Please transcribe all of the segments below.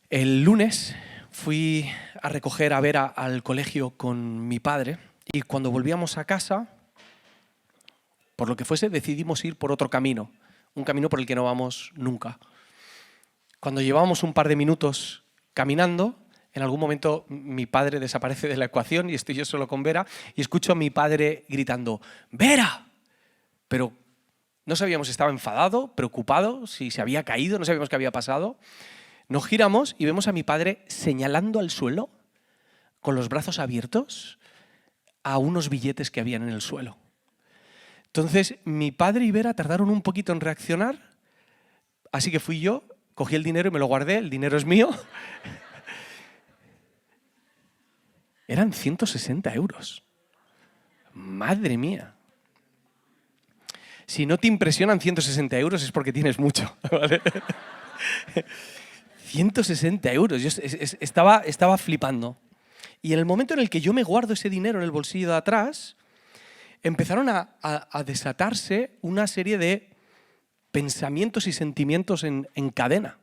El lunes fui a recoger a Vera al colegio con mi padre y cuando volvíamos a casa, por lo que fuese, decidimos ir por otro camino, un camino por el que no vamos nunca. Cuando llevábamos un par de minutos caminando, en algún momento mi padre desaparece de la ecuación y estoy yo solo con Vera y escucho a mi padre gritando ¡Vera! Pero no sabíamos si estaba enfadado, preocupado, si se había caído, no sabíamos qué había pasado. Nos giramos y vemos a mi padre señalando al suelo, con los brazos abiertos, a unos billetes que habían en el suelo. Entonces, mi padre y Vera tardaron un poquito en reaccionar, así que fui yo, cogí el dinero y me lo guardé, el dinero es mío. Eran 160 euros. Madre mía. Si no te impresionan 160 euros es porque tienes mucho, ¿vale? 160 euros. Yo estaba flipando. Y en el momento en el que yo me guardo ese dinero en el bolsillo de atrás, empezaron a desatarse una serie de pensamientos y sentimientos en cadena.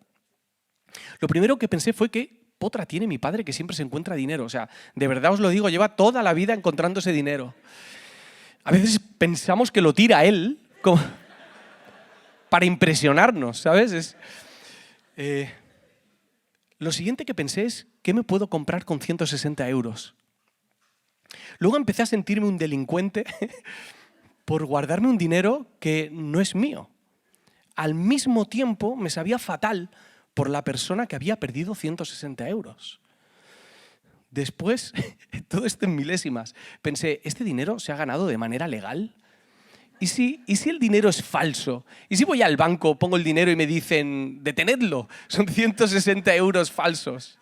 Lo primero que pensé fue que potra tiene mi padre que siempre se encuentra dinero. O sea, de verdad os lo digo, lleva toda la vida encontrando ese dinero. A veces pensamos que lo tira él como para impresionarnos, ¿sabes? Lo siguiente que pensé es, ¿qué me puedo comprar con 160 euros? Luego empecé a sentirme un delincuente por guardarme un dinero que no es mío. Al mismo tiempo me sabía fatal por la persona que había perdido 160 euros. Después, todo esto en milésimas, pensé, ¿este dinero se ha ganado de manera legal? ¿Y si el dinero es falso? ¿Y si voy al banco, pongo el dinero y me dicen, detenedlo, son 160 euros falsos?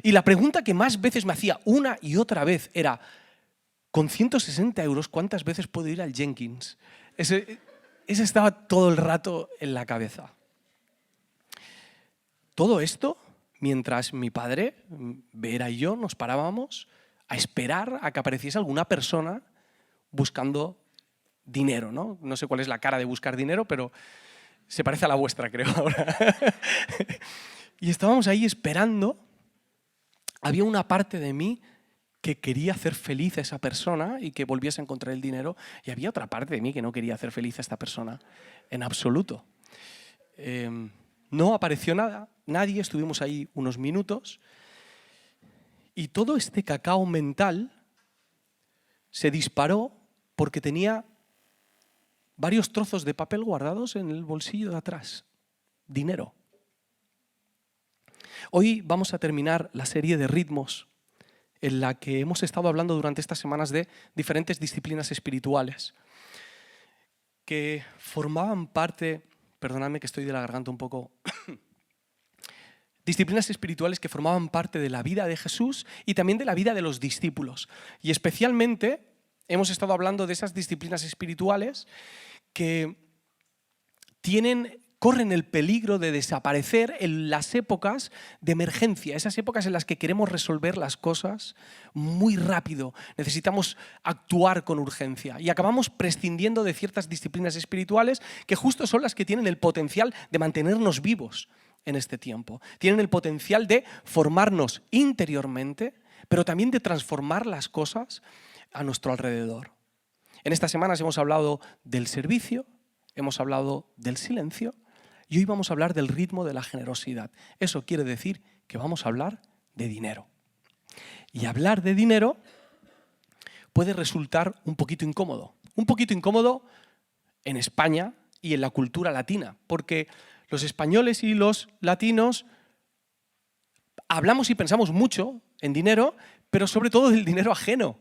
Y la pregunta que más veces me hacía una y otra vez era, con 160 euros, ¿cuántas veces puedo ir al Jenkins? Ese estaba todo el rato en la cabeza. Todo esto mientras mi padre, Vera y yo nos parábamos a esperar a que apareciese alguna persona buscando dinero, ¿no? No sé cuál es la cara de buscar dinero, pero se parece a la vuestra, creo, ahora. Y estábamos ahí esperando. Había una parte de mí que quería hacer feliz a esa persona y que volviese a encontrar el dinero, y había otra parte de mí que no quería hacer feliz a esta persona en absoluto. No apareció nadie, estuvimos ahí unos minutos, y todo este cacao mental se disparó porque tenía varios trozos de papel guardados en el bolsillo de atrás. Dinero. Hoy vamos a terminar la serie de ritmos en la que hemos estado hablando durante estas semanas de diferentes disciplinas espirituales que formaban parte, perdonadme que estoy de la garganta un poco, disciplinas espirituales que formaban parte de la vida de Jesús y también de la vida de los discípulos. Y especialmente hemos estado hablando de esas disciplinas espirituales que corren el peligro de desaparecer en las épocas de emergencia, esas épocas en las que queremos resolver las cosas muy rápido, necesitamos actuar con urgencia y acabamos prescindiendo de ciertas disciplinas espirituales que justo son las que tienen el potencial de mantenernos vivos en este tiempo. Tienen el potencial de formarnos interiormente, pero también de transformar las cosas a nuestro alrededor. En estas semanas hemos hablado del servicio, hemos hablado del silencio y hoy vamos a hablar del ritmo de la generosidad. Eso quiere decir que vamos a hablar de dinero. Y hablar de dinero puede resultar un poquito incómodo. Un poquito incómodo en España y en la cultura latina, porque los españoles y los latinos hablamos y pensamos mucho en dinero, pero sobre todo del dinero ajeno.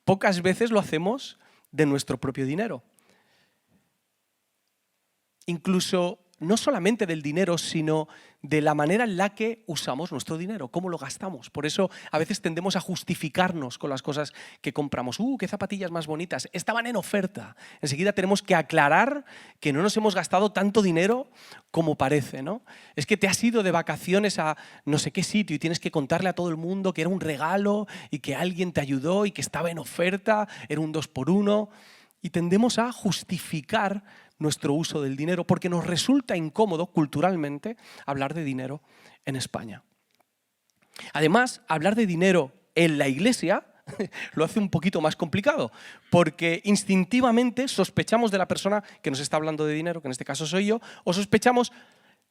Pocas veces lo hacemos de nuestro propio dinero. Incluso no solamente del dinero, sino de la manera en la que usamos nuestro dinero, cómo lo gastamos. Por eso a veces tendemos a justificarnos con las cosas que compramos. ¡Qué zapatillas más bonitas! Estaban en oferta. Enseguida tenemos que aclarar que no nos hemos gastado tanto dinero como parece, ¿no? Es que te has ido de vacaciones a no sé qué sitio y tienes que contarle a todo el mundo que era un regalo y que alguien te ayudó y que estaba en oferta, era un 2x1. Y tendemos a justificar nuestro uso del dinero porque nos resulta incómodo culturalmente hablar de dinero en España. Además, hablar de dinero en la iglesia lo hace un poquito más complicado, porque instintivamente sospechamos de la persona que nos está hablando de dinero, que en este caso soy yo, o sospechamos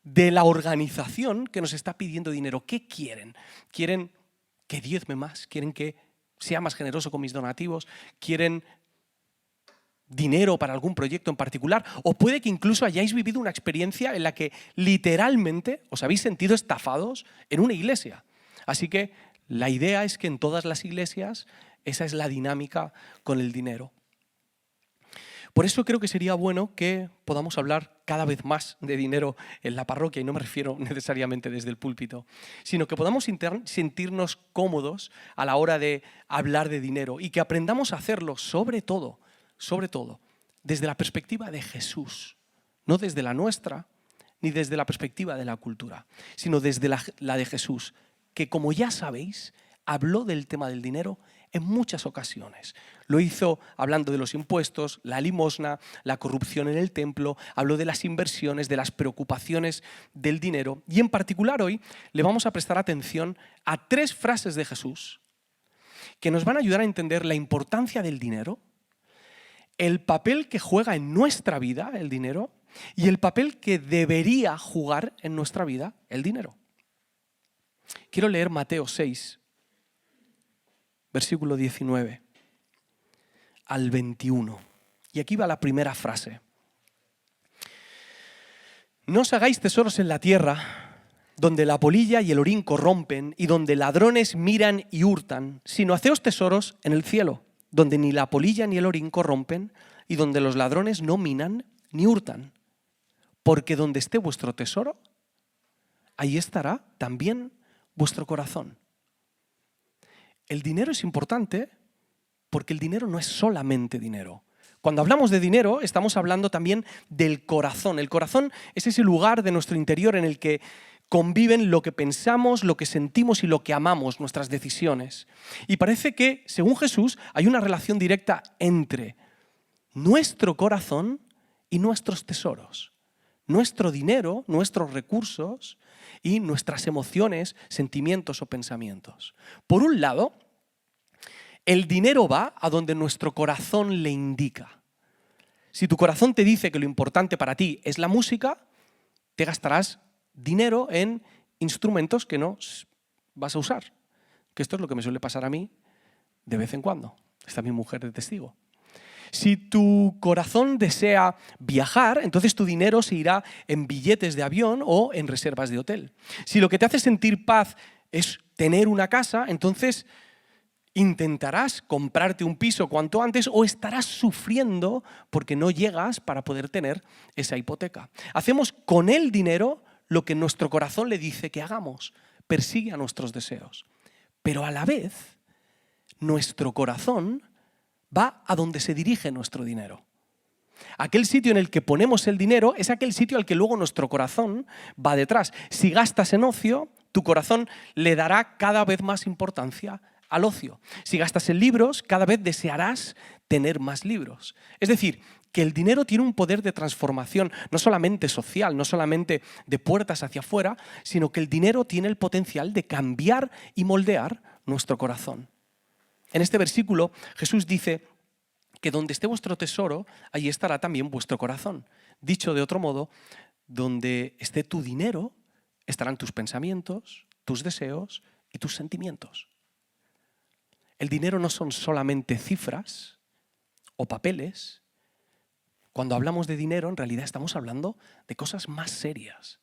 de la organización que nos está pidiendo dinero. ¿Qué quieren? ¿Quieren que diezme más? ¿Quieren que sea más generoso con mis donativos? ¿Quieren dinero para algún proyecto en particular? O puede que incluso hayáis vivido una experiencia en la que literalmente os habéis sentido estafados en una iglesia. Así que la idea es que en todas las iglesias esa es la dinámica con el dinero. Por eso creo que sería bueno que podamos hablar cada vez más de dinero en la parroquia, y no me refiero necesariamente desde el púlpito, sino que podamos sentirnos cómodos a la hora de hablar de dinero y que aprendamos a hacerlo sobre todo, desde la perspectiva de Jesús, no desde la nuestra ni desde la perspectiva de la cultura, sino desde la de Jesús, que, como ya sabéis, habló del tema del dinero en muchas ocasiones. Lo hizo hablando de los impuestos, la limosna, la corrupción en el templo, habló de las inversiones, de las preocupaciones del dinero. Y en particular hoy le vamos a prestar atención a 3 frases de Jesús que nos van a ayudar a entender la importancia del dinero, el papel que juega en nuestra vida el dinero y el papel que debería jugar en nuestra vida el dinero. Quiero leer Mateo 6, versículo 19 al 21. Y aquí va la primera frase. No os hagáis tesoros en la tierra, donde la polilla y el orín corrompen y donde ladrones miran y hurtan, sino haceos tesoros en el cielo, donde ni la polilla ni el orín corrompen y donde los ladrones no minan ni hurtan. Porque donde esté vuestro tesoro, ahí estará también vuestro corazón. El dinero es importante porque el dinero no es solamente dinero. Cuando hablamos de dinero, estamos hablando también del corazón. El corazón es ese lugar de nuestro interior en el que conviven lo que pensamos, lo que sentimos y lo que amamos, nuestras decisiones. Y parece que, según Jesús, hay una relación directa entre nuestro corazón y nuestros tesoros. Nuestro dinero, nuestros recursos y nuestras emociones, sentimientos o pensamientos. Por un lado, el dinero va a donde nuestro corazón le indica. Si tu corazón te dice que lo importante para ti es la música, te gastarás dinero en instrumentos que no vas a usar. Que esto es lo que me suele pasar a mí de vez en cuando. Está mi mujer de testigo. Si tu corazón desea viajar, entonces tu dinero se irá en billetes de avión o en reservas de hotel. Si lo que te hace sentir paz es tener una casa, entonces intentarás comprarte un piso cuanto antes o estarás sufriendo porque no llegas para poder tener esa hipoteca. Hacemos con el dinero lo que nuestro corazón le dice que hagamos. Persigue a nuestros deseos. Pero a la vez, nuestro corazón va a donde se dirige nuestro dinero. Aquel sitio en el que ponemos el dinero es aquel sitio al que luego nuestro corazón va detrás. Si gastas en ocio, tu corazón le dará cada vez más importancia al ocio. Si gastas en libros, cada vez desearás tener más libros. Es decir, que el dinero tiene un poder de transformación, no solamente social, no solamente de puertas hacia afuera, sino que el dinero tiene el potencial de cambiar y moldear nuestro corazón. En este versículo, Jesús dice que donde esté vuestro tesoro, ahí estará también vuestro corazón. Dicho de otro modo, donde esté tu dinero, estarán tus pensamientos, tus deseos y tus sentimientos. El dinero no son solamente cifras o papeles. Cuando hablamos de dinero, en realidad estamos hablando de cosas más serias,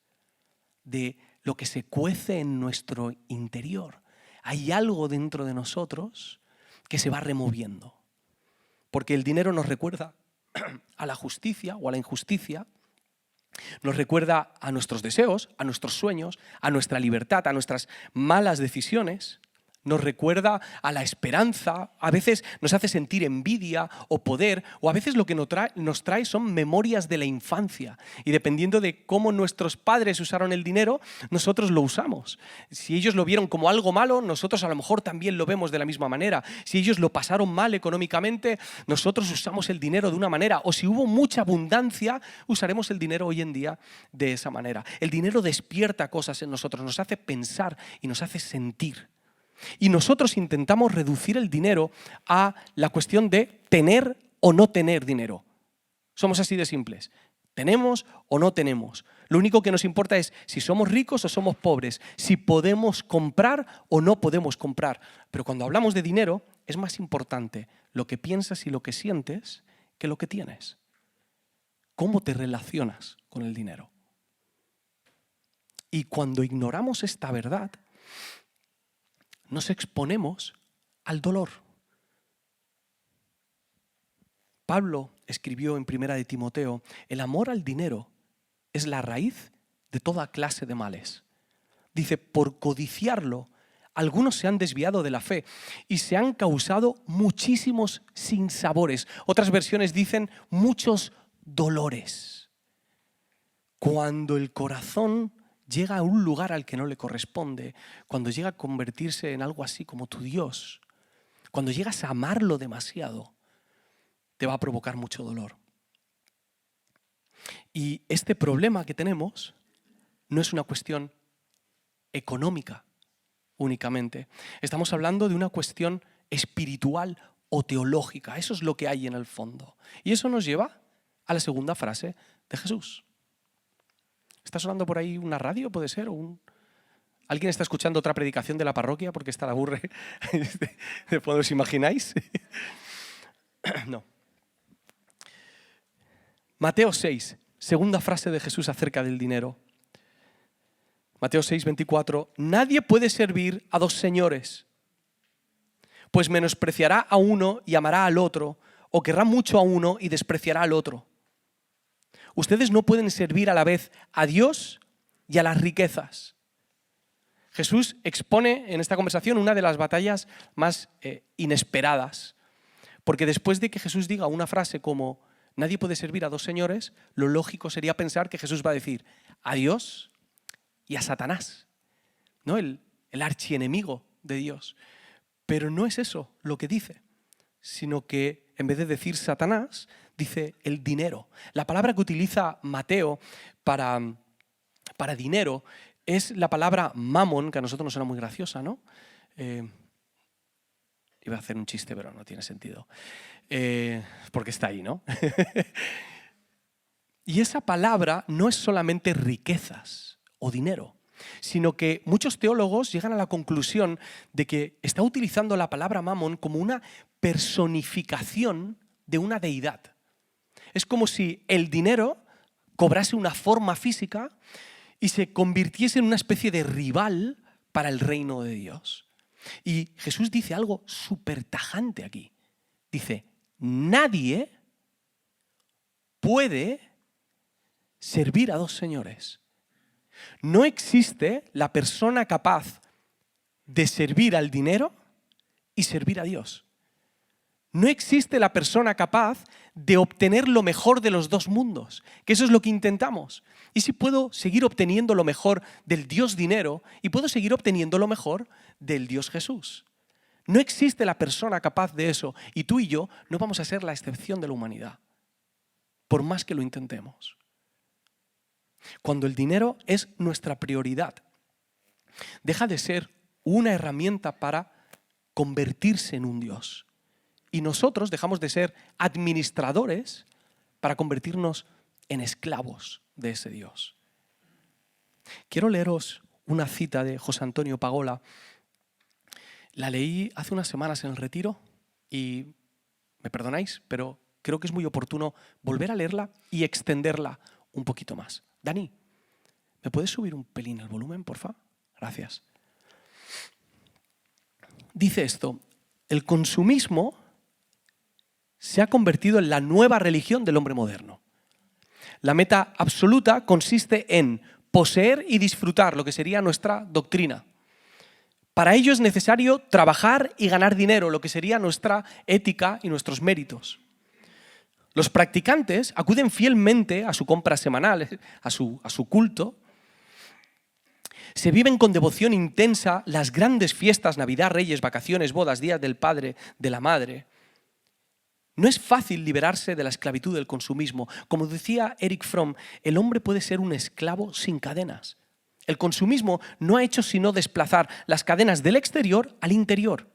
de lo que se cuece en nuestro interior. Hay algo dentro de nosotros que se va removiendo. Porque el dinero nos recuerda a la justicia o a la injusticia, nos recuerda a nuestros deseos, a nuestros sueños, a nuestra libertad, a nuestras malas decisiones, nos recuerda a la esperanza, a veces nos hace sentir envidia o poder, o a veces lo que nos trae son memorias de la infancia. Y dependiendo de cómo nuestros padres usaron el dinero, nosotros lo usamos. Si ellos lo vieron como algo malo, nosotros a lo mejor también lo vemos de la misma manera. Si ellos lo pasaron mal económicamente, nosotros usamos el dinero de una manera. O si hubo mucha abundancia, usaremos el dinero hoy en día de esa manera. El dinero despierta cosas en nosotros, nos hace pensar y nos hace sentir. Y nosotros intentamos reducir el dinero a la cuestión de tener o no tener dinero. Somos así de simples. ¿Tenemos o no tenemos? Lo único que nos importa es si somos ricos o somos pobres, si podemos comprar o no podemos comprar. Pero cuando hablamos de dinero, es más importante lo que piensas y lo que sientes que lo que tienes. ¿Cómo te relacionas con el dinero? Y cuando ignoramos esta verdad, nos exponemos al dolor. Pablo escribió en 1 de Timoteo: el amor al dinero es la raíz de toda clase de males. Dice, por codiciarlo, algunos se han desviado de la fe y se han causado muchísimos sinsabores. Otras versiones dicen muchos dolores. Cuando el corazón llega a un lugar al que no le corresponde, cuando llega a convertirse en algo así como tu Dios, cuando llegas a amarlo demasiado, te va a provocar mucho dolor. Y este problema que tenemos no es una cuestión económica únicamente. Estamos hablando de una cuestión espiritual o teológica. Eso es lo que hay en el fondo. Y eso nos lleva a la segunda frase de Jesús. ¿Está sonando por ahí una radio, puede ser? ¿Alguien está escuchando otra predicación de la parroquia porque esta la aburre? ¿Os imagináis? No. Mateo 6, segunda frase de Jesús acerca del dinero. Mateo 6, 24. Nadie puede servir a dos señores, pues menospreciará a uno y amará al otro, o querrá mucho a uno y despreciará al otro. Ustedes no pueden servir a la vez a Dios y a las riquezas. Jesús expone en esta conversación una de las batallas más inesperadas, porque después de que Jesús diga una frase como nadie puede servir a dos señores, lo lógico sería pensar que Jesús va a decir a Dios y a Satanás, ¿no? El archienemigo de Dios. Pero no es eso lo que dice, sino que en vez de decir Satanás, dice el dinero. La palabra que utiliza Mateo para dinero es la palabra mamón, que a nosotros nos suena muy graciosa, ¿no? Iba a hacer un chiste, pero no tiene sentido. Porque está ahí, ¿no? Y esa palabra no es solamente riquezas o dinero, sino que muchos teólogos llegan a la conclusión de que está utilizando la palabra mamón como una personificación de una deidad. Es como si el dinero cobrase una forma física y se convirtiese en una especie de rival para el reino de Dios. Y Jesús dice algo súper tajante aquí. Dice, nadie puede servir a dos señores. No existe la persona capaz de servir al dinero y servir a Dios. No existe la persona capaz de obtener lo mejor de los dos mundos, que eso es lo que intentamos. ¿Y si puedo seguir obteniendo lo mejor del Dios dinero y puedo seguir obteniendo lo mejor del Dios Jesús? No existe la persona capaz de eso y tú y yo no vamos a ser la excepción de la humanidad, por más que lo intentemos. Cuando el dinero es nuestra prioridad, deja de ser una herramienta para convertirse en un Dios. Y nosotros dejamos de ser administradores para convertirnos en esclavos de ese Dios. Quiero leeros una cita de José Antonio Pagola. La leí hace unas semanas en el retiro y, me perdonáis, pero creo que es muy oportuno volver a leerla y extenderla un poquito más. Dani, ¿me puedes subir un pelín el volumen, por favor? Gracias. Dice esto, el consumismo se ha convertido en la nueva religión del hombre moderno. La meta absoluta consiste en poseer y disfrutar, lo que sería nuestra doctrina. Para ello es necesario trabajar y ganar dinero, lo que sería nuestra ética y nuestros méritos. Los practicantes acuden fielmente a su compra semanal, a su culto. Se viven con devoción intensa las grandes fiestas, Navidad, Reyes, vacaciones, bodas, días del padre, de la madre. No es fácil liberarse de la esclavitud del consumismo. Como decía Erich Fromm, el hombre puede ser un esclavo sin cadenas. El consumismo no ha hecho sino desplazar las cadenas del exterior al interior.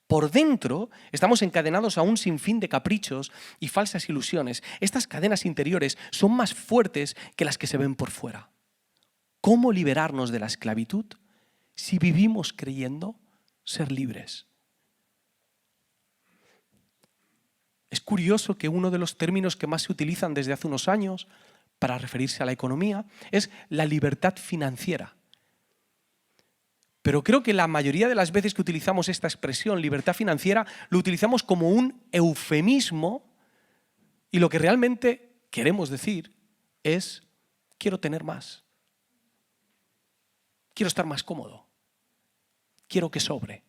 Por dentro estamos encadenados a un sinfín de caprichos y falsas ilusiones. Estas cadenas interiores son más fuertes que las que se ven por fuera. ¿Cómo liberarnos de la esclavitud si vivimos creyendo ser libres? Es curioso que uno de los términos que más se utilizan desde hace unos años para referirse a la economía es la libertad financiera. Pero creo que la mayoría de las veces que utilizamos esta expresión, libertad financiera, lo utilizamos como un eufemismo y lo que realmente queremos decir es quiero tener más. Quiero estar más cómodo. Quiero que sobre.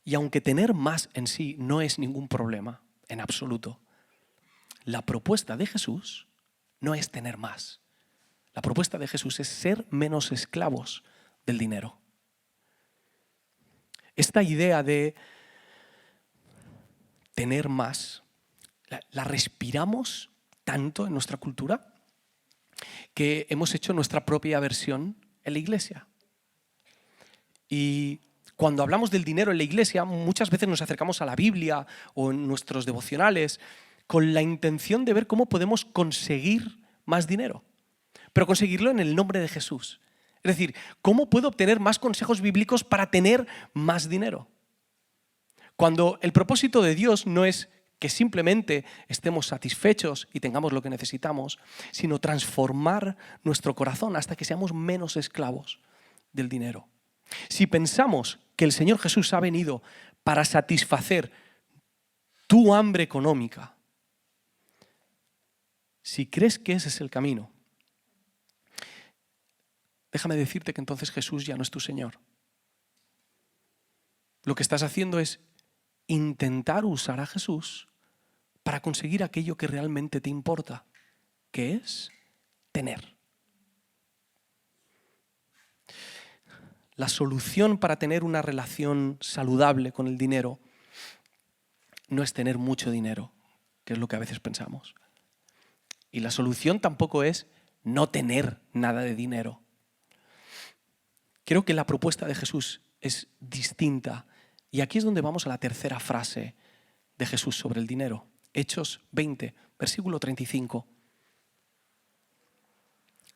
Y aunque tener más en sí no es ningún problema, en absoluto, la propuesta de Jesús no es tener más. La propuesta de Jesús es ser menos esclavos del dinero. Esta idea de tener más, la respiramos tanto en nuestra cultura que hemos hecho nuestra propia versión en la iglesia. Y cuando hablamos del dinero en la iglesia, muchas veces nos acercamos a la Biblia o en nuestros devocionales con la intención de ver cómo podemos conseguir más dinero, pero conseguirlo en el nombre de Jesús. Es decir, ¿cómo puedo obtener más consejos bíblicos para tener más dinero? Cuando el propósito de Dios no es que simplemente estemos satisfechos y tengamos lo que necesitamos, sino transformar nuestro corazón hasta que seamos menos esclavos del dinero. Si pensamos que el Señor Jesús ha venido para satisfacer tu hambre económica, si crees que ese es el camino, déjame decirte que entonces Jesús ya no es tu Señor. Lo que estás haciendo es intentar usar a Jesús para conseguir aquello que realmente te importa, que es tener. La solución para tener una relación saludable con el dinero no es tener mucho dinero, que es lo que a veces pensamos. Y la solución tampoco es no tener nada de dinero. Creo que la propuesta de Jesús es distinta. Y aquí es donde vamos a la tercera frase de Jesús sobre el dinero. Hechos 20, versículo 35.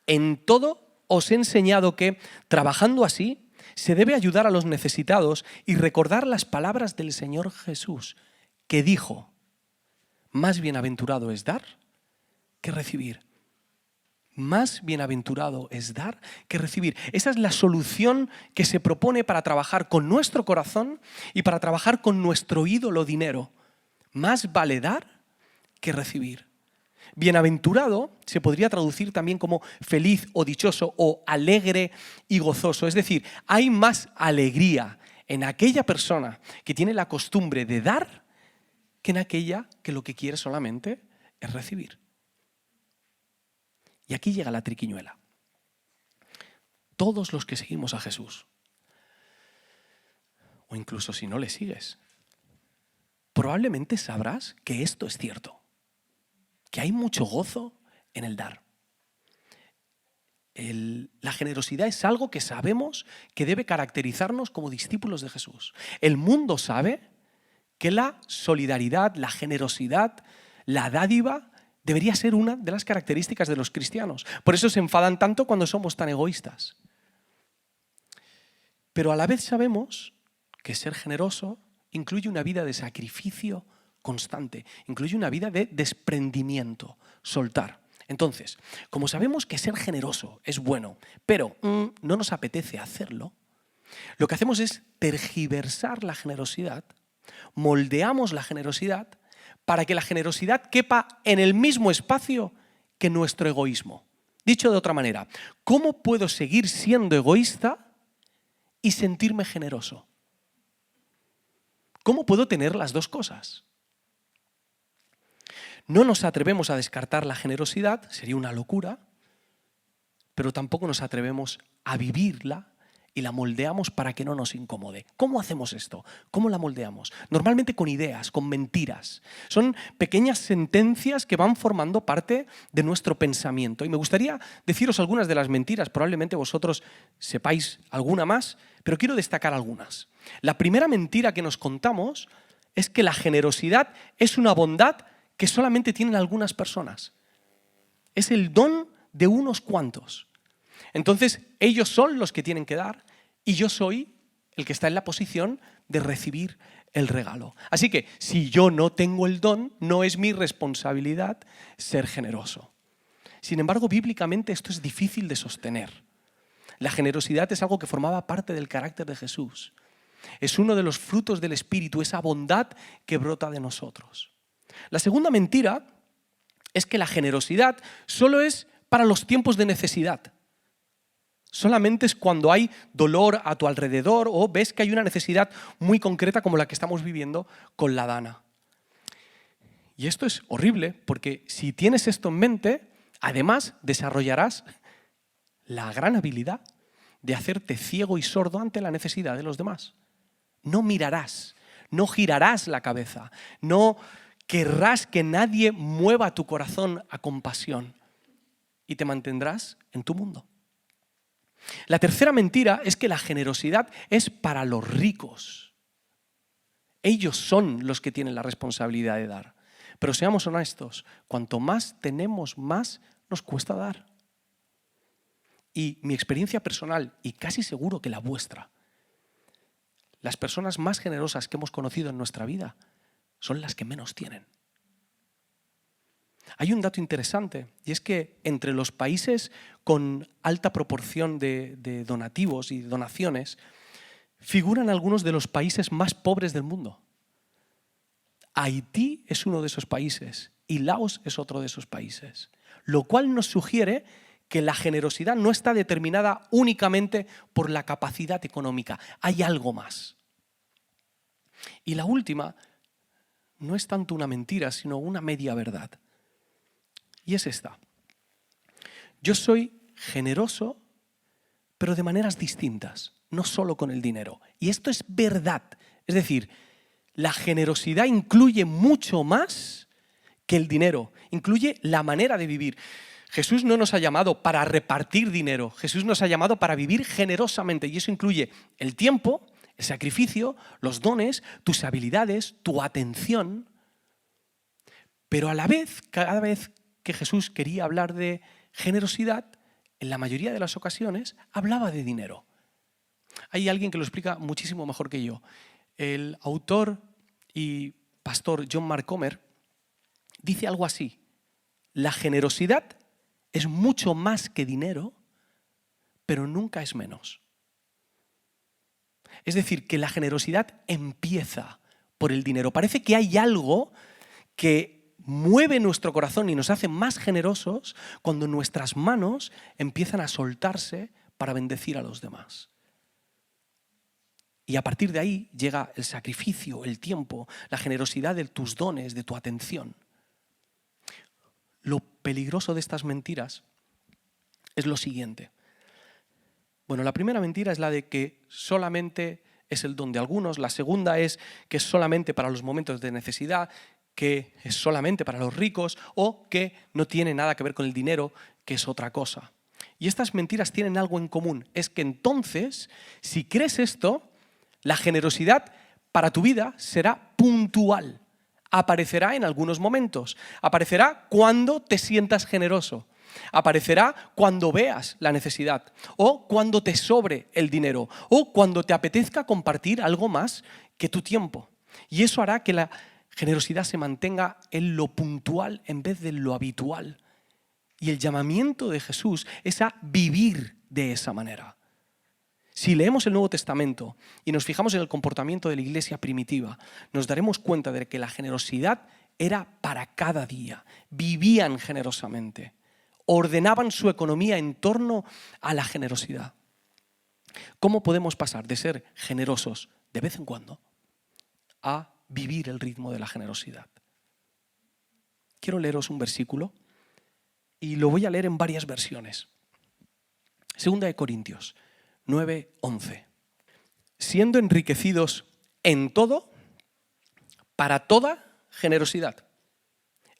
En todo os he enseñado que, trabajando así, se debe ayudar a los necesitados y recordar las palabras del Señor Jesús, que dijo, más bienaventurado es dar que recibir. Más bienaventurado es dar que recibir. Esa es la solución que se propone para trabajar con nuestro corazón y para trabajar con nuestro ídolo dinero. Más vale dar que recibir. Bienaventurado se podría traducir también como feliz o dichoso o alegre y gozoso. Es decir, hay más alegría en aquella persona que tiene la costumbre de dar que en aquella que lo que quiere solamente es recibir. Y aquí llega la triquiñuela. Todos los que seguimos a Jesús, o incluso si no le sigues, probablemente sabrás que esto es cierto, que hay mucho gozo en el dar. La generosidad es algo que sabemos que debe caracterizarnos como discípulos de Jesús. El mundo sabe que la solidaridad, la generosidad, la dádiva debería ser una de las características de los cristianos. Por eso se enfadan tanto cuando somos tan egoístas. Pero a la vez sabemos que ser generoso incluye una vida de sacrificio constante, incluye una vida de desprendimiento, soltar. Entonces, como sabemos que ser generoso es bueno, pero no nos apetece hacerlo, lo que hacemos es tergiversar la generosidad, moldeamos la generosidad para que la generosidad quepa en el mismo espacio que nuestro egoísmo. Dicho de otra manera, ¿cómo puedo seguir siendo egoísta y sentirme generoso? ¿Cómo puedo tener las dos cosas? No nos atrevemos a descartar la generosidad, sería una locura, pero tampoco nos atrevemos a vivirla y la moldeamos para que no nos incomode. ¿Cómo hacemos esto? ¿Cómo la moldeamos? Normalmente con ideas, con mentiras. Son pequeñas sentencias que van formando parte de nuestro pensamiento. Y me gustaría deciros algunas de las mentiras, probablemente vosotros sepáis alguna más, pero quiero destacar algunas. La primera mentira que nos contamos es que la generosidad es una bondad que solamente tienen algunas personas. Es el don de unos cuantos. Entonces, ellos son los que tienen que dar y yo soy el que está en la posición de recibir el regalo. Así que, si yo no tengo el don, no es mi responsabilidad ser generoso. Sin embargo, bíblicamente esto es difícil de sostener. La generosidad es algo que formaba parte del carácter de Jesús. Es uno de los frutos del Espíritu, esa bondad que brota de nosotros. La segunda mentira es que la generosidad solo es para los tiempos de necesidad. Solamente es cuando hay dolor a tu alrededor o ves que hay una necesidad muy concreta como la que estamos viviendo con la Dana. Y esto es horrible porque si tienes esto en mente, además desarrollarás la gran habilidad de hacerte ciego y sordo ante la necesidad de los demás. No mirarás, no girarás la cabeza, no querrás que nadie mueva tu corazón a compasión y te mantendrás en tu mundo. La tercera mentira es que la generosidad es para los ricos. Ellos son los que tienen la responsabilidad de dar. Pero seamos honestos, cuanto más tenemos, más nos cuesta dar. Y mi experiencia personal, y casi seguro que la vuestra, las personas más generosas que hemos conocido en nuestra vida son las que menos tienen. Hay un dato interesante y es que entre los países con alta proporción de donativos y donaciones figuran algunos de los países más pobres del mundo. Haití es uno de esos países y Laos es otro de esos países, lo cual nos sugiere que la generosidad no está determinada únicamente por la capacidad económica, hay algo más. Y la última no es tanto una mentira, sino una media verdad. Y es esta. Yo soy generoso, pero de maneras distintas, no solo con el dinero. Y esto es verdad. Es decir, la generosidad incluye mucho más que el dinero. Incluye la manera de vivir. Jesús no nos ha llamado para repartir dinero. Jesús nos ha llamado para vivir generosamente. Y eso incluye el tiempo, el sacrificio, los dones, tus habilidades, tu atención. Pero a la vez, cada vez que Jesús quería hablar de generosidad, en la mayoría de las ocasiones hablaba de dinero. Hay alguien que lo explica muchísimo mejor que yo. El autor y pastor John Mark Comer dice algo así: la generosidad es mucho más que dinero, pero nunca es menos. Es decir, que la generosidad empieza por el dinero. Parece que hay algo que mueve nuestro corazón y nos hace más generosos cuando nuestras manos empiezan a soltarse para bendecir a los demás. Y a partir de ahí llega el sacrificio, el tiempo, la generosidad de tus dones, de tu atención. Lo peligroso de estas mentiras es lo siguiente. Bueno, la primera mentira es la de que solamente es el don de algunos. La segunda es que es solamente para los momentos de necesidad, que es solamente para los ricos o que no tiene nada que ver con el dinero, que es otra cosa. Y estas mentiras tienen algo en común. Es que entonces, si crees esto, la generosidad para tu vida será puntual. Aparecerá en algunos momentos. Aparecerá cuando te sientas generoso. Aparecerá cuando veas la necesidad o cuando te sobre el dinero o cuando te apetezca compartir algo más que tu tiempo. Y eso hará que la generosidad se mantenga en lo puntual en vez de lo habitual. Y el llamamiento de Jesús es a vivir de esa manera. Si leemos el Nuevo Testamento y nos fijamos en el comportamiento de la iglesia primitiva, nos daremos cuenta de que la generosidad era para cada día. Vivían generosamente. Ordenaban su economía en torno a la generosidad. ¿Cómo podemos pasar de ser generosos de vez en cuando a vivir el ritmo de la generosidad? Quiero leeros un versículo y lo voy a leer en varias versiones. 2 Corintios 9:11. Siendo enriquecidos en todo, para toda generosidad.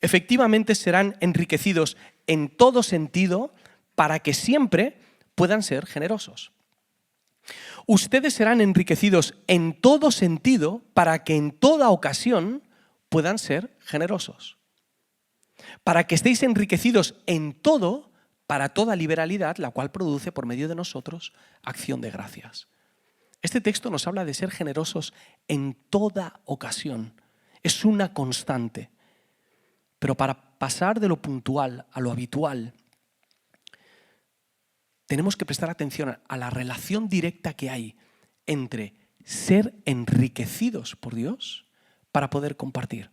Efectivamente serán enriquecidos en todo sentido para que siempre puedan ser generosos. Ustedes serán enriquecidos en todo sentido para que en toda ocasión puedan ser generosos. Para que estéis enriquecidos en todo para toda liberalidad, la cual produce por medio de nosotros acción de gracias. Este texto nos habla de ser generosos en toda ocasión. Es una constante. Pero para pasar de lo puntual a lo habitual, tenemos que prestar atención a la relación directa que hay entre ser enriquecidos por Dios para poder compartir.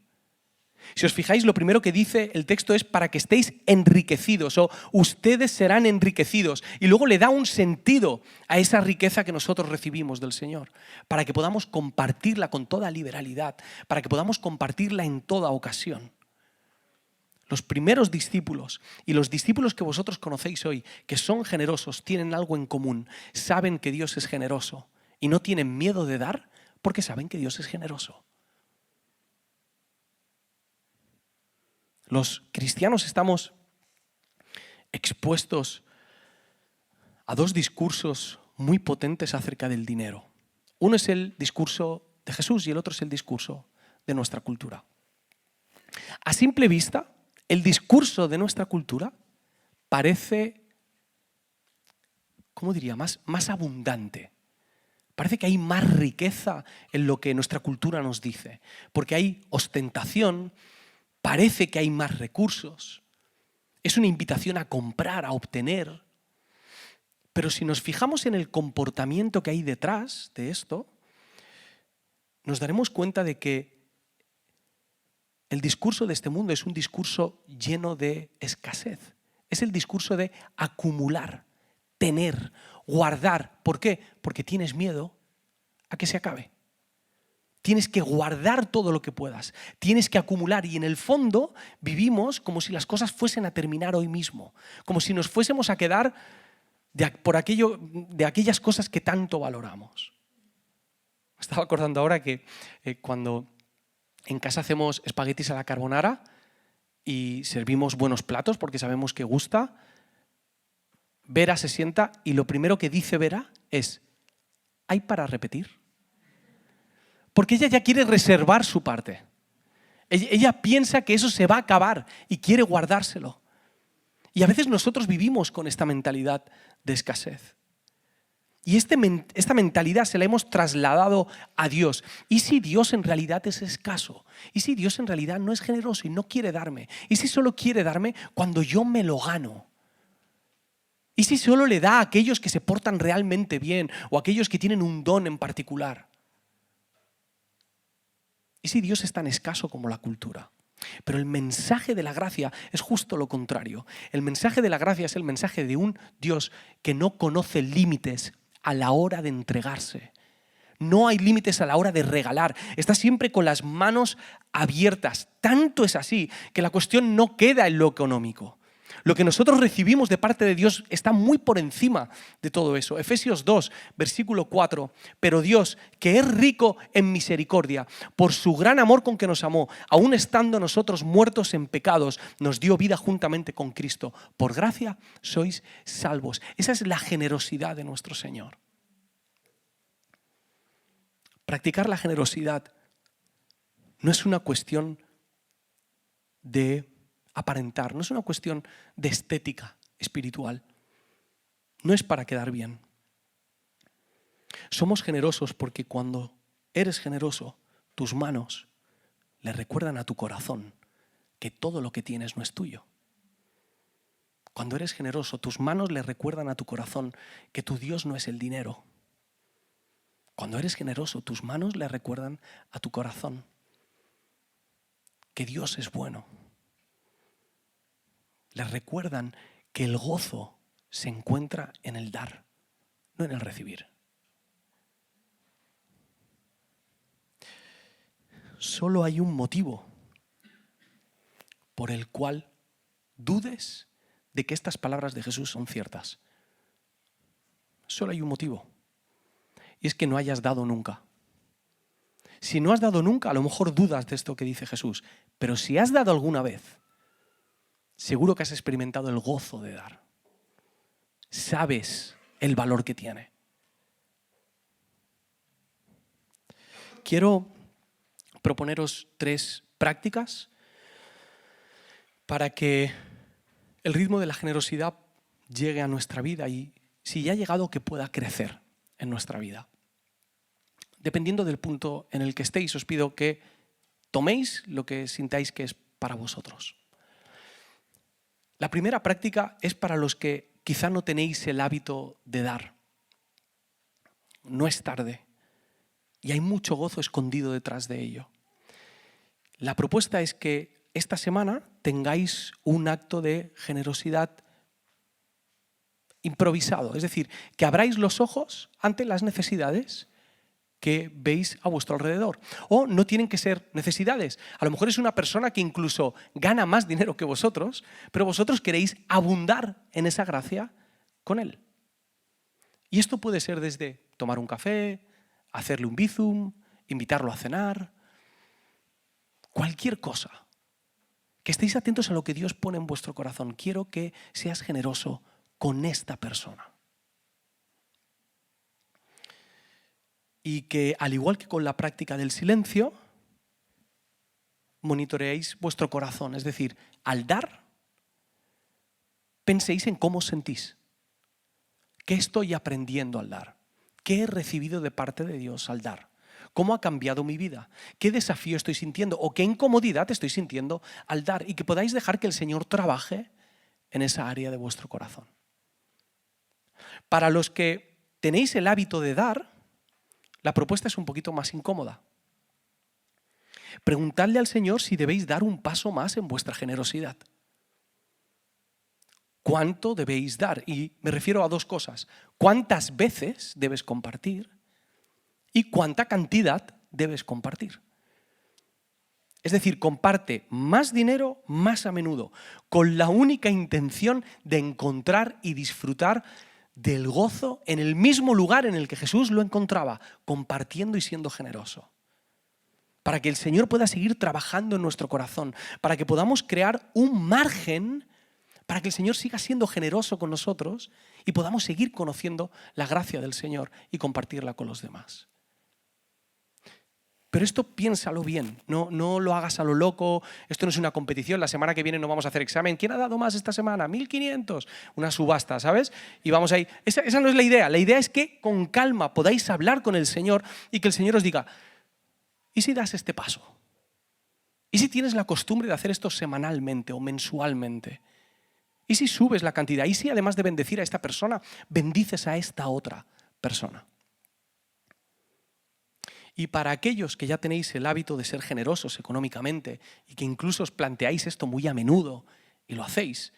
Si os fijáis, lo primero que dice el texto es para que estéis enriquecidos o ustedes serán enriquecidos. Y luego le da un sentido a esa riqueza que nosotros recibimos del Señor, para que podamos compartirla con toda liberalidad, para que podamos compartirla en toda ocasión. Los primeros discípulos y los discípulos que vosotros conocéis hoy, que son generosos, tienen algo en común. Saben que Dios es generoso y no tienen miedo de dar porque saben que Dios es generoso. Los cristianos estamos expuestos a dos discursos muy potentes acerca del dinero. Uno es el discurso de Jesús y el otro es el discurso de nuestra cultura. A simple vista, el discurso de nuestra cultura parece, ¿cómo diría?, más abundante. Parece que hay más riqueza en lo que nuestra cultura nos dice, porque hay ostentación. Parece que hay más recursos. Es una invitación a comprar, a obtener. Pero si nos fijamos en el comportamiento que hay detrás de esto, nos daremos cuenta de que el discurso de este mundo es un discurso lleno de escasez. Es el discurso de acumular, tener, guardar. ¿Por qué? Porque tienes miedo a que se acabe. Tienes que guardar todo lo que puedas, tienes que acumular y en el fondo vivimos como si las cosas fuesen a terminar hoy mismo, como si nos fuésemos a quedar de aquellas cosas que tanto valoramos. Me estaba acordando ahora que cuando en casa hacemos espaguetis a la carbonara y servimos buenos platos porque sabemos que gusta, Vera se sienta y lo primero que dice Vera es: ¿hay para repetir? Porque ella ya quiere reservar su parte. Ella piensa que eso se va a acabar y quiere guardárselo. Y a veces nosotros vivimos con esta mentalidad de escasez. Y esta mentalidad se la hemos trasladado a Dios. ¿Y si Dios en realidad es escaso? ¿Y si Dios en realidad no es generoso y no quiere darme? ¿Y si solo quiere darme cuando yo me lo gano? ¿Y si solo le da a aquellos que se portan realmente bien o a aquellos que tienen un don en particular? ¿Y si Dios es tan escaso como la cultura? Pero el mensaje de la gracia es justo lo contrario. El mensaje de la gracia es el mensaje de un Dios que no conoce límites a la hora de entregarse. No hay límites a la hora de regalar. Está siempre con las manos abiertas. Tanto es así que la cuestión no queda en lo económico. Lo que nosotros recibimos de parte de Dios está muy por encima de todo eso. Efesios 2, versículo 4. Pero Dios, que es rico en misericordia, por su gran amor con que nos amó, aun estando nosotros muertos en pecados, nos dio vida juntamente con Cristo. Por gracia sois salvos. Esa es la generosidad de nuestro Señor. Practicar la generosidad no es una cuestión de aparentar, no es una cuestión de estética espiritual. No es para quedar bien. Somos generosos porque cuando eres generoso, tus manos le recuerdan a tu corazón que todo lo que tienes no es tuyo. Cuando eres generoso, tus manos le recuerdan a tu corazón que tu Dios no es el dinero. Cuando eres generoso, tus manos le recuerdan a tu corazón que Dios es bueno. Les recuerdan que el gozo se encuentra en el dar, no en el recibir. solo hay un motivo por el cual dudes de que estas palabras de Jesús son ciertas. Solo hay un motivo. Y es que no hayas dado nunca. Si no has dado nunca, a lo mejor dudas de esto que dice Jesús. Pero si has dado alguna vez, seguro que has experimentado el gozo de dar. Sabes el valor que tiene. Quiero proponeros 3 prácticas para que el ritmo de la generosidad llegue a nuestra vida y, si ya ha llegado, que pueda crecer en nuestra vida. Dependiendo del punto en el que estéis, os pido que toméis lo que sintáis que es para vosotros. La primera práctica es para los que quizá no tenéis el hábito de dar. No es tarde y hay mucho gozo escondido detrás de ello. La propuesta es que esta semana tengáis un acto de generosidad improvisado, es decir, que abráis los ojos ante las necesidades que veis a vuestro alrededor. O no tienen que ser necesidades. A lo mejor es una persona que incluso gana más dinero que vosotros, pero vosotros queréis abundar en esa gracia con él. Y esto puede ser desde tomar un café, hacerle un bizum, invitarlo a cenar, cualquier cosa. Que estéis atentos a lo que Dios pone en vuestro corazón. Quiero que seas generoso con esta persona. Y que, al igual que con la práctica del silencio, monitoreéis vuestro corazón. Es decir, al dar, penséis en cómo os sentís. ¿Qué estoy aprendiendo al dar? ¿Qué he recibido de parte de Dios al dar? ¿Cómo ha cambiado mi vida? ¿Qué desafío estoy sintiendo? ¿O qué incomodidad estoy sintiendo al dar? Y que podáis dejar que el Señor trabaje en esa área de vuestro corazón. Para los que tenéis el hábito de dar, la propuesta es un poquito más incómoda. Preguntadle al Señor si debéis dar un paso más en vuestra generosidad. ¿Cuánto debéis dar? Y me refiero a 2 cosas. ¿Cuántas veces debes compartir? ¿Y cuánta cantidad debes compartir? Es decir, comparte más dinero más a menudo, con la única intención de encontrar y disfrutar del gozo en el mismo lugar en el que Jesús lo encontraba, compartiendo y siendo generoso. Para que el Señor pueda seguir trabajando en nuestro corazón, para que podamos crear un margen para que el Señor siga siendo generoso con nosotros y podamos seguir conociendo la gracia del Señor y compartirla con los demás. Pero esto piénsalo bien, no lo hagas a lo loco, esto no es una competición, la semana que viene no vamos a hacer examen. ¿Quién ha dado más esta semana? 1.500, una subasta, ¿sabes? Y vamos ahí. Esa no es la idea es que con calma podáis hablar con el Señor y que el Señor os diga, ¿y si das este paso? ¿Y si tienes la costumbre de hacer esto semanalmente o mensualmente? ¿Y si subes la cantidad? ¿Y si además de bendecir a esta persona, bendices a esta otra persona? Y para aquellos que ya tenéis el hábito de ser generosos económicamente y que incluso os planteáis esto muy a menudo y lo hacéis,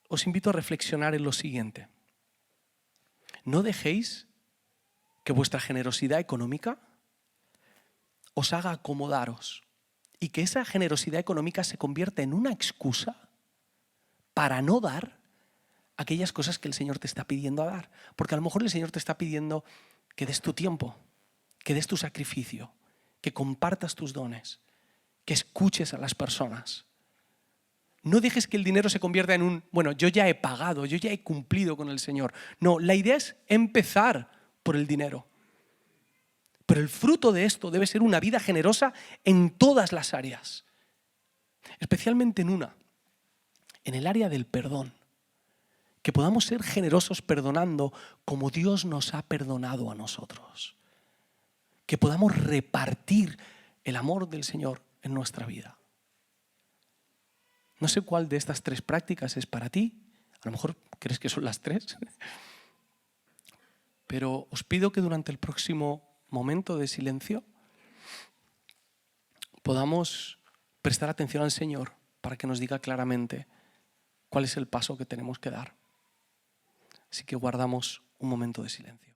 os invito a reflexionar en lo siguiente. No dejéis que vuestra generosidad económica os haga acomodaros y que esa generosidad económica se convierta en una excusa para no dar aquellas cosas que el Señor te está pidiendo a dar. Porque a lo mejor el Señor te está pidiendo que des tu tiempo, que des tu sacrificio, que compartas tus dones, que escuches a las personas. No dejes que el dinero se convierta en yo ya he pagado, yo ya he cumplido con el Señor. No, la idea es empezar por el dinero. Pero el fruto de esto debe ser una vida generosa en todas las áreas. Especialmente en el área del perdón. Que podamos ser generosos perdonando como Dios nos ha perdonado a nosotros. Que podamos repartir el amor del Señor en nuestra vida. No sé cuál de estas 3 prácticas es para ti. A lo mejor crees que son las 3. Pero os pido que durante el próximo momento de silencio podamos prestar atención al Señor para que nos diga claramente cuál es el paso que tenemos que dar. Así que guardamos un momento de silencio.